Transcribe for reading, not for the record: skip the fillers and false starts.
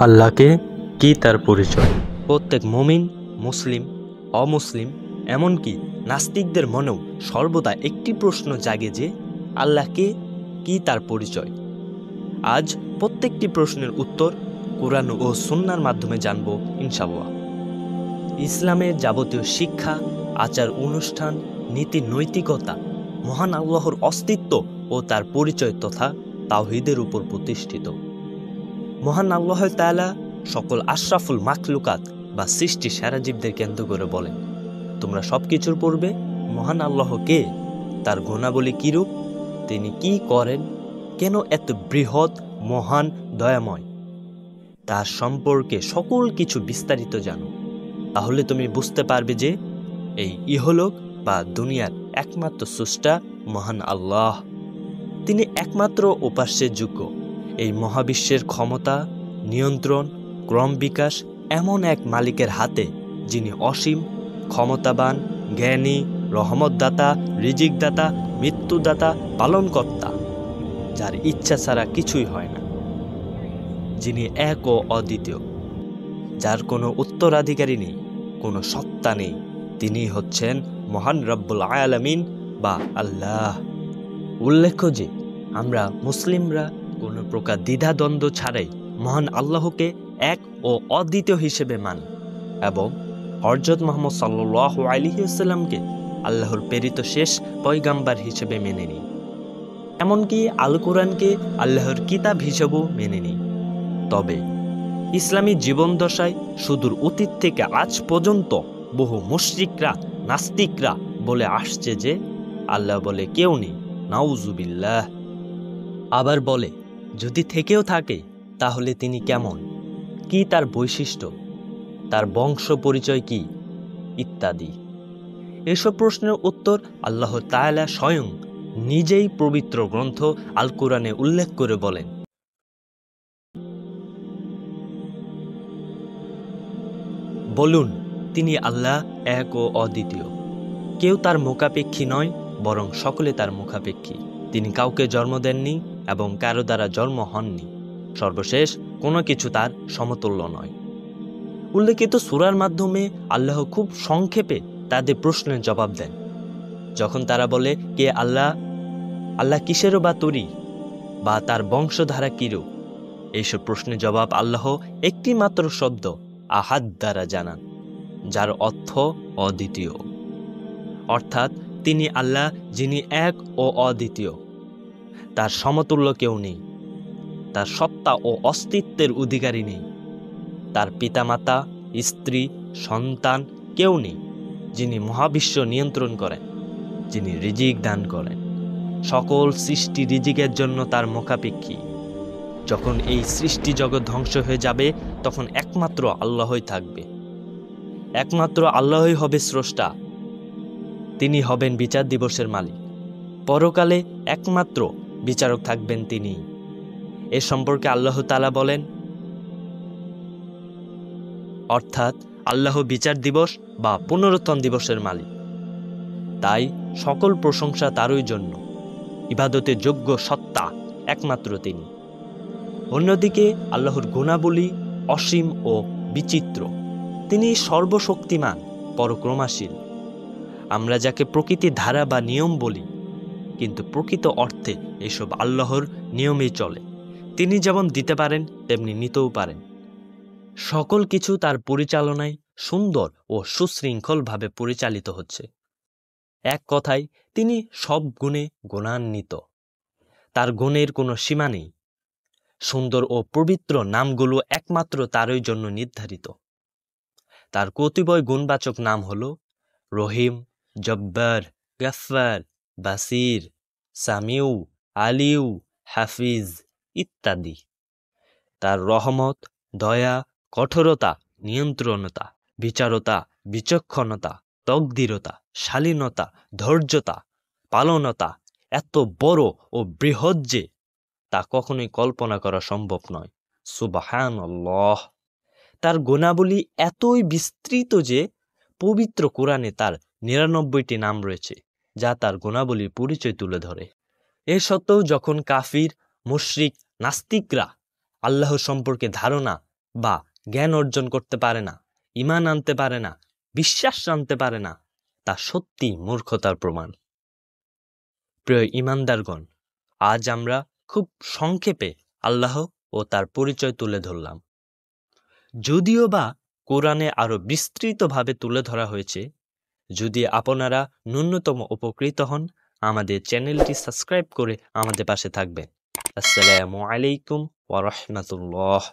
আল্লাহকে কি তার পরিচয়? প্রত্যেক মুমিন, মুসলিম, অমুসলিম, এমনকি নাস্তিকদের মনেও সর্বদা একটি প্রশ্ন জাগে যে আল্লাহকে কি তার পরিচয়। আজ প্রত্যেকটি প্রশ্নের উত্তর কোরআন ও সুন্নাহর মাধ্যমে জানব ইনশাআল্লাহ। ইসলামের যাবতীয় শিক্ষা, আচার অনুষ্ঠান, নীতি নৈতিকতা মহান আল্লাহর অস্তিত্ব ও তার পরিচয় তথা তাওহীদের উপর প্রতিষ্ঠিত। মহান আল্লাহ তাআলা সকল আশরাফুল মাখলুকাত বা সৃষ্টি সেরা জীবদের কেন্দ্র করে বলেন, তোমরা সবকিছুর পূর্বে মহান আল্লাহ কে, তার গুণাবলী কিরূপ, তিনি কি করেন, কেন এত বৃহৎ, মহান, দয়াময়, তার সম্পর্কে সকল কিছু বিস্তারিত জানো। তাহলে তুমি বুঝতে পারবে যে এই ইহলোক বা দুনিয়ার একমাত্র স্রষ্টা মহান আল্লাহ। তিনি একমাত্র উপাস্যের যোগ্য। এই মহাবিশ্বের ক্ষমতা, নিয়ন্ত্রণ, ক্রম বিকাশ এমন এক মালিকের হাতে, যিনি অসীম, ক্ষমতাবান, জ্ঞানী, রহমতদাতা, রিজিকদাতা, মৃত্যুদাতা, পালনকর্তা, যার ইচ্ছা ছাড়া কিছুই হয় না, যিনি এক ও অদ্বিতীয়, যার কোনো উত্তরাধিকারী নেই, কোনো সত্তা নেই। তিনি হচ্ছেন মহান রব্বুল আলামিন বা আল্লাহ। উল্লেখ্য যে আমরা মুসলিমরা কোনো প্রকার দ্বিধাদ্বন্দ্ব ছাড়াই মহান আল্লাহকে এক ও অদ্বিতীয় হিসেবে মানি এবং হযরত মুহাম্মদ সাল্লাল্লাহু আলাইহি ওয়াসাল্লামকে আল্লাহর প্রেরিত শেষ পয়গাম্বার হিসেবে মেনে নিই। এমনকি আল কোরআনকে আল্লাহর কিতাব হিসেবেও মেনে নিই। তবে ইসলামী জীবনদশায় সুদূর অতীত থেকে আজ পর্যন্ত বহু মুশরিকরা, নাস্তিকরা বলে আসছে যে আল্লাহ বলে কেউ নেই, নাউজুবিল্লাহ। আবার বলে যদি থেকেও থাকে তাহলে তিনি কেমন, কি তার বৈশিষ্ট্য, তার বংশ পরিচয় কি, ইত্যাদি। এসব প্রশ্নের উত্তর আল্লাহ তাআলা স্বয়ং নিজেই পবিত্র গ্রন্থ আল কোরআনে উল্লেখ করে বলেন, বলুন তিনি আল্লাহ এক ও অদ্বিতীয়, কেউ তার মুখাপেক্ষী নয়, বরং সকলে তার মুখাপেক্ষী। তিনি কাউকে জন্ম দেননি এবং কারো দ্বারা জন্ম হননি, সর্বশেষ কোনো কিছু তার সমতুল্য নয়। উল্লেখিত সূরার মাধ্যমে আল্লাহ খুব সংক্ষেপে তাদের প্রশ্নের জবাব দেন। যখন তারা বলে কে আল্লাহ, আল্লাহ কিসেরও বা তৈরি, বা তার বংশধারা কিরূপ, এইসব প্রশ্নের জবাব আল্লাহ একটি মাত্র শব্দ আহাদ দ্বারা জানান, যার অর্থ অদ্বিতীয়। অর্থাৎ তিনি আল্লাহ, যিনি এক ও অদ্বিতীয়, তার সমতুল্য কেউ নেই, তার সত্তা ও অস্তিত্বের অধিকারী নেই, তার পিতামাতা, স্ত্রী, সন্তান কেউ নেই, যিনি মহাবিশ্ব নিয়ন্ত্রণ করেন, যিনি রিজিক দান করেন। সকল সৃষ্টি রিজিকের জন্য তার মুখাপেক্ষী। যখন এই সৃষ্টি জগৎ ধ্বংস হয়ে যাবে তখন একমাত্র আল্লাহই থাকবে, একমাত্র আল্লাহই হবে স্রষ্টা। তিনি হবেন বিচার দিবসের মালিক। পরকালে একমাত্র বিচারক থাকবেন তিনি। এ সম্পর্কে আল্লাহ তাআলা বলেন, অর্থাৎ আল্লাহ বিচার দিবস বা পুনরুত্থান দিবসের মালিক। তাই সকল প্রশংসা তারই জন্য। ইবাদতের যোগ্য সত্তা একমাত্র তিনি। অন্যদিকে আল্লাহর গুণাবলী অসীম ও বিচিত্র। তিনি সর্বশক্তিমান, পরাক্রমশীল। আমরা যাকে প্রকৃতির ধারা বা নিয়ম বলি, কিন্তু প্রকৃত অর্থে এসব আল্লাহর নিয়মেই চলে। তিনি যেমন দিতে পারেন তেমনি নিতেও পারেন। সকল কিছু তার পরিচালনায় সুন্দর ও সুশৃঙ্খলভাবে পরিচালিত হচ্ছে। এক কথায় তিনি সব গুণে গুণান্বিত। তার গুণের কোনো সীমা নেই। সুন্দর ও পবিত্র নামগুলো একমাত্র তারই জন্য নির্ধারিত। তার কতিপয় গুণবাচক নাম হল রহিম, জব্বার, গফফার, বাসির, সামিউ, আলিউ, হাফিজ ইত্যাদি। তার রহমত, দয়া, কঠোরতা, নিয়ন্ত্রণতা, বিচারতা, বিচক্ষণতা, তকদিরতা, শালীনতা, ধৈর্যতা, পালনতা এত বড় ও বৃহৎ যে তা কখনোই কল্পনা করা সম্ভব নয়। সুবহানাল্লাহ। তার গুণাবলী এতই বিস্তৃত যে পবিত্র কোরআনে তার ৯৯টি নাম রয়েছে, যা তার গুণাবলীর পরিচয় তুলে ধরে। এ সত্ত্বেও যখন কাফির, মুশরিক, নাস্তিকরা আল্লাহ সম্পর্কে ধারণা বা জ্ঞান অর্জন করতে পারে না, ঈমান আনতে পারে না, বিশ্বাস আনতে পারে না, তা সত্যি মূর্খতার প্রমাণ। প্রিয় ঈমানদারগণ, আজ আমরা খুব সংক্ষেপে আল্লাহ ও তার পরিচয় তুলে ধরলাম। যদিও বা কোরআনে আরো বিস্তৃতভাবে তুলে ধরা হয়েছে। যদি আপনারা ন্যূনতম উপকৃত হন, আমাদের চ্যানেলটি সাবস্ক্রাইব করে আমাদের পাশে থাকবেন। আসসালামু আলাইকুম ওয়া রাহমাতুল্লাহ।